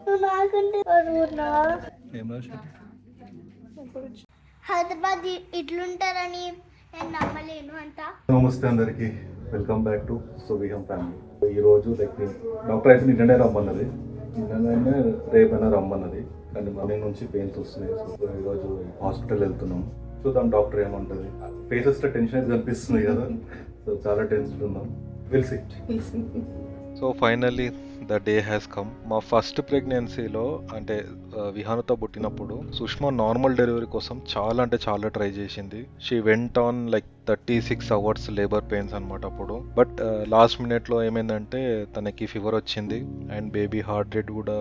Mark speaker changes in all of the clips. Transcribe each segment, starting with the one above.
Speaker 1: నువ్వు నాకంటే బరువున్నావా?
Speaker 2: ఏం రాశారు?
Speaker 1: హైదరాబాద్ ఇట్లుంటారని నేను నమ్మలేను అంట.
Speaker 2: నమస్తే అందరికి, వెల్కమ్ బ్యాక్ టు సువిహం ఫ్యామిలీ. ఈరోజు డాక్టర్ అయితే నిన్ననే రమ్మన్నది, నిన్ననే రేపైనా రమ్మన్నది, కానీ మార్నింగ్ నుంచి పెయిన్స్ వస్తున్నాయి. సో ఈరోజు హాస్పిటల్ వెళ్తున్నాం, చూద్దాం డాక్టర్ ఏమంటుంది. ఫేసెస్ టెన్షన్ అయితే కనిపిస్తుంది కదా, సో చాలా టెన్షన్ ఉన్నాం. వెల్సి so finally the day has come. మా ఫస్ట్ ప్రెగ్నెన్సీలో అంటే విహానుతో పుట్టినప్పుడు సుష్మా నార్మల్ డెలివరీ కోసం చాలా ట్రై చేసింది. She went on like 36 hours labour pains అనమాట అప్పుడు. బట్ లాస్ట్ మినిట్లో ఏమైందంటే తనకి ఫీవర్ వచ్చింది అండ్ బేబీ హార్ట్ రేట్ కూడా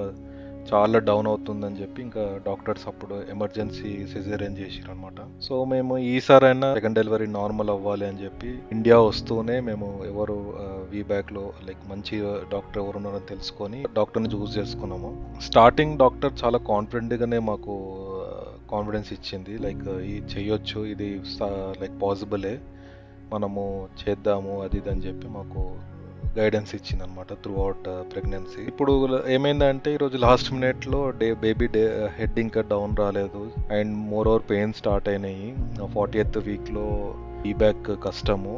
Speaker 2: చాలా డౌన్ అవుతుందని చెప్పి ఇంకా డాక్టర్స్ అప్పుడు ఎమర్జెన్సీ సిజేరియన్ చేసిరు అనమాట. సో మేము ఈసారైనా సెకండ్ డెలివరీ నార్మల్ అవ్వాలి అని చెప్పి ఇండియా వస్తూనే మేము ఎవరు వీబ్యాక్ లో లైక్ మంచి డాక్టర్ ఎవరు ఉన్నారో తెలుసుకొని డాక్టర్ని చూస్ చేసుకున్నాము. స్టార్టింగ్ డాక్టర్ చాలా కాన్ఫిడెంట్ గానే మాకు కాన్ఫిడెన్స్ ఇచ్చింది, లైక్ ఇది చెయ్యొచ్చు, ఇది లైక్ పాసిబులే, మనము చేద్దాము అది ఇది అని చెప్పి మాకు గైడెన్స్ ఇచ్చింది అనమాట త్రూ అవుట్ ప్రెగ్నెన్సీ. ఇప్పుడు ఏమైందంటే ఈరోజు లాస్ట్ మినిట్లో బేబీ హెడ్ ఇంకా డౌన్ రాలేదు and moreover pain start అయినాయి. 40th వీక్లో ఈ బ్యాక్ కష్టము,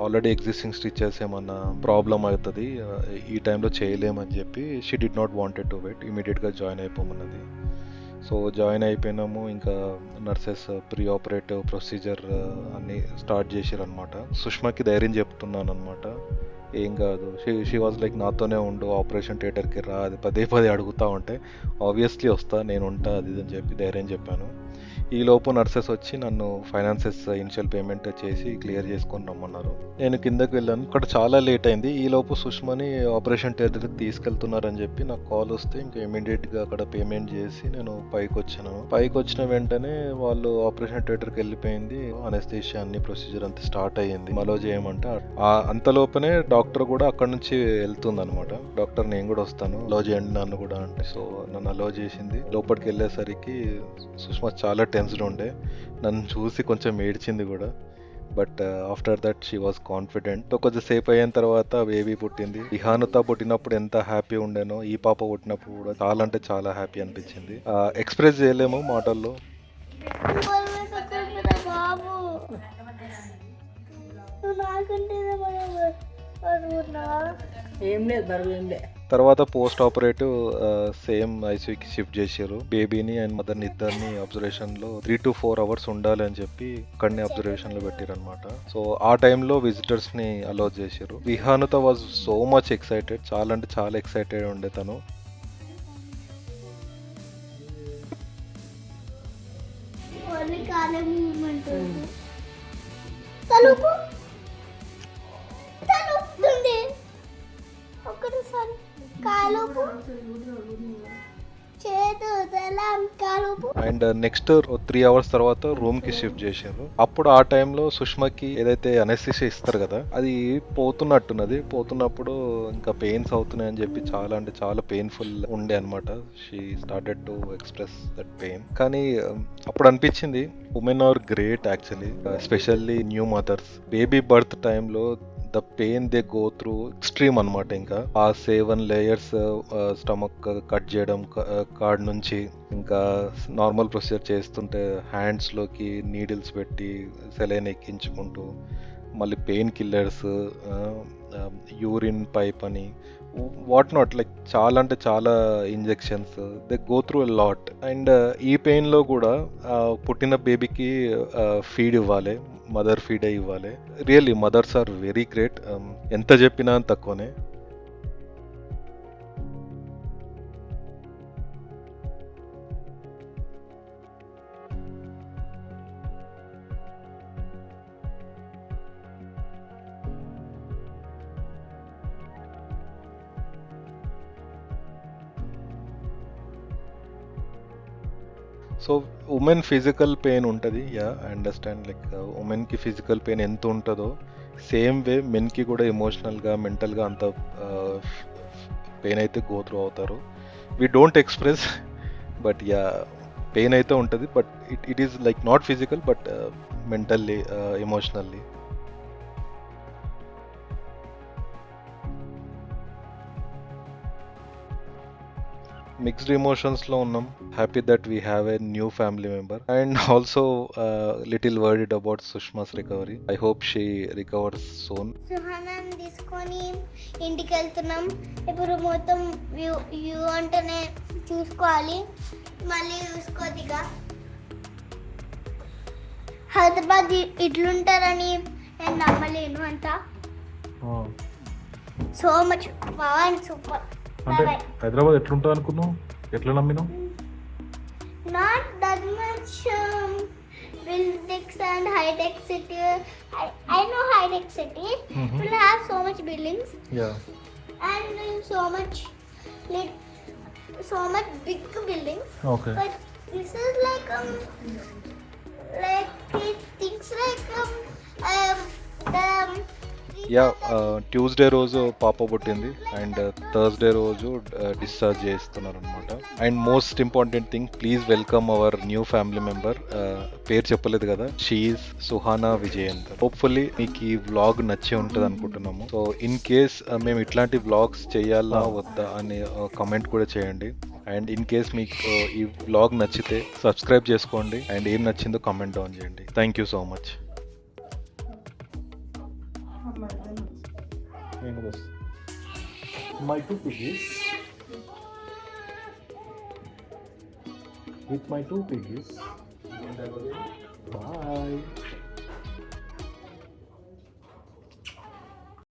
Speaker 2: ఆల్రెడీ ఎగ్జిస్టింగ్ స్టిచెస్ ఏమన్నా ప్రాబ్లం అవుతుంది, ఈ టైంలో చేయలేమని చెప్పి she did not wanted to wait, ఇమీడియట్గా జాయిన్ అయిపోమన్నది. సో జాయిన్ అయిపోయినాము. ఇంకా నర్సెస్ ప్రీ ఆపరేటివ్ ప్రొసీజర్ అన్ని స్టార్ట్ చేసారు అనమాట. సుష్మాకి ధైర్యం చెప్తున్నాను అనమాట, ఏం కాదు, షీ వాజ్ లైక్ నాతోనే ఉండు, ఆపరేషన్ థియేటర్కి రా, అది పదే అడుగుతా ఉంటే ఆబ్వియస్లీ వస్తా, నేను ఉంటా అది అని చెప్పి ధైర్యం చెప్పాను. ఈ లోపు నర్సెస్ వచ్చి నన్ను ఫైనాన్సెస్ ఇనిషియల్ పేమెంట్ చేసి క్లియర్ చేసుకొని రమ్మన్నారు. నేను కిందకి వెళ్ళాను, అక్కడ చాలా లేట్ అయింది. ఈ లోపు సుష్మని ఆపరేషన్ థియేటర్కి తీసుకెళ్తున్నారని చెప్పి నాకు కాల్ వస్తే ఇంకా ఇమీడియట్గా అక్కడ పేమెంట్ చేసి నేను పైకి వచ్చాను. పైకి వచ్చిన వెంటనే వాళ్ళు ఆపరేషన్ థియేటర్కి వెళ్ళిపోయింది, అనెస్థీషియా అన్ని ప్రొసీజర్ అంతా స్టార్ట్ అయ్యింది. అలో చేయమంటే అంతలోపనే డాక్టర్ కూడా అక్కడ నుంచి వెళ్తుంది అనమాట. డాక్టర్ నేను కూడా వస్తాను, అలో చేయండి నన్ను కూడా అంటే, సో నన్ను అలో చేసింది. లోపలికి వెళ్ళేసరికి సుష్మా చాలా టెన్స్డ్ ఉండే, నన్ను చూసి కొంచెం ఏడ్చింది కూడా. But after that she was confident. కొంచెం సేపు అయిన తర్వాత బేబీ పుట్టింది. విహానుతో పుట్టినప్పుడు ఎంత హ్యాపీ ఉండేనో ఈ పాప పుట్టినప్పుడు కూడా చాలా అంటే చాలా హ్యాపీ అనిపించింది. ఎక్స్ప్రెస్ చేయలేము మాటల్లో.
Speaker 1: బాబు నువ్వు నాకంటే బరువున్నావా?
Speaker 3: ఏం లేదు, బరువు ఏం లేదు.
Speaker 2: తర్వాత పోస్ట్ ఆపరేటివ్ సేమ్ ఐసీయూకి షిఫ్ట్ చేశారు. బేబీని అండ్ మదర్ని ఇద్దరిని అబ్జర్వేషన్ లో 3 to 4 hours ఉండాలి అని చెప్పి అక్కడనే అబ్జర్వేషన్ లో పెట్టారు అనమాట. సో ఆ టైంలో విజిటర్స్ ని అలౌ చేశారు. విహానుత వాజ్ సో మచ్ ఎక్సైటెడ్, చాలా అంటే చాలా ఎక్సైటెడ్ ఉండే తను. అండ్ నెక్స్ట్ 3 hours తర్వాత రూమ్ కి షిఫ్ట్ చేశారు. అప్పుడు ఆ టైంలో సుష్మకి ఏదైతే అనెస్థీషియా ఇస్తారు కదా, అది పోతున్నట్టున్నది. పోతున్నప్పుడు ఇంకా పెయిన్స్ అవుతున్నాయి అని చెప్పి చాలా అంటే చాలా పెయిన్ఫుల్ ఉండే అనమాట. She started to express that pain. కానీ అప్పుడు అనిపించింది women are great actually, especially new mothers. Baby birth టైంలో the pain they go through extreme అనమాట. ఇంకా ఆ 7 layers స్టమక్ కట్ చేయడం కార్డ్ నుంచి, ఇంకా నార్మల్ ప్రొసీజర్ చేస్తుంటే హ్యాండ్స్ లోకి నీడిల్స్ పెట్టి సెలైన్ ఎక్కించుకుంటూ, మళ్ళీ పెయిన్ కిల్లర్స్, యూరిన్ పైప్ అని వాట్ నాట్, లైక్ చాలా అంటే చాలా injections, they go through a lot. And ఈ పెయిన్ లో కూడా పుట్టిన బేబీకి ఫీడ్ ఇవ్వాలి, మదర్ ఫీడ్ ఇవ్వాలి. Really mothers are very great, ఎంత చెప్పినా తక్కువనే. సో ఉమెన్ ఫిజికల్ పెయిన్ ఉంటుంది, యా ఐ అండర్స్టాండ్. లైక్ ఉమెన్కి ఫిజికల్ పెయిన్ ఎంత ఉంటుందో సేమ్ వే మెన్కి కూడా ఎమోషనల్గా మెంటల్గా అంత పెయిన్ అయితే గో త్రూ అవుతారు. We don't express, but yeah pain అయితే ఉంటుంది. But it is like not physical but mentally, emotionally. Mixed ఎమోషన్స్లో ఉన్నాం. Happy that we have a new family member and also little worried about Sushma's recovery. I hope she recovers soon.
Speaker 1: సుహానాన్ని తీసుకొని ఇంటికి వెళ్తున్నాం. ఇప్పుడు మొత్తం వ్యూ అంటేనే చూసుకోవాలి, మళ్ళీ చూసుకోదిగా. హైదరాబాద్ ఇట్లుంటారని నేను నమ్మలేను అంత. So much Pawan super.
Speaker 2: అంటే హైదరాబాద్ ఎట్లుంటుంది అనుకున్నావు? ఎట్లా నమ్మినావు?
Speaker 1: Not that much buildings and high tech city. I know high tech city will have so much buildings and so much big buildings.
Speaker 2: Okay.
Speaker 1: But this is like it thinks like the
Speaker 2: Tuesday రోజు పాప పుట్టింది and Thursday రోజు discharge చేస్తున్నారు అనమాట. And most important thing, please welcome our new family member. పేరు చెప్పలేదు కదా, she is Suhana Vijayender. Hopefully మీకు ఈ వ్లాగ్ నచ్చే ఉంటుంది అనుకుంటున్నాము. సో ఇన్ కేస్ మేము ఇట్లాంటి వ్లాగ్స్ చేయాలా వద్దా అనే కమెంట్ కూడా చేయండి. అండ్ ఇన్ కేస్ మీకు ఈ వ్లాగ్ నచ్చితే సబ్స్క్రైబ్ చేసుకోండి అండ్ ఏం నచ్చిందో కామెంట్ డౌన్ చేయండి. Thank you so much. My two piggies. With my two piggies. Bye.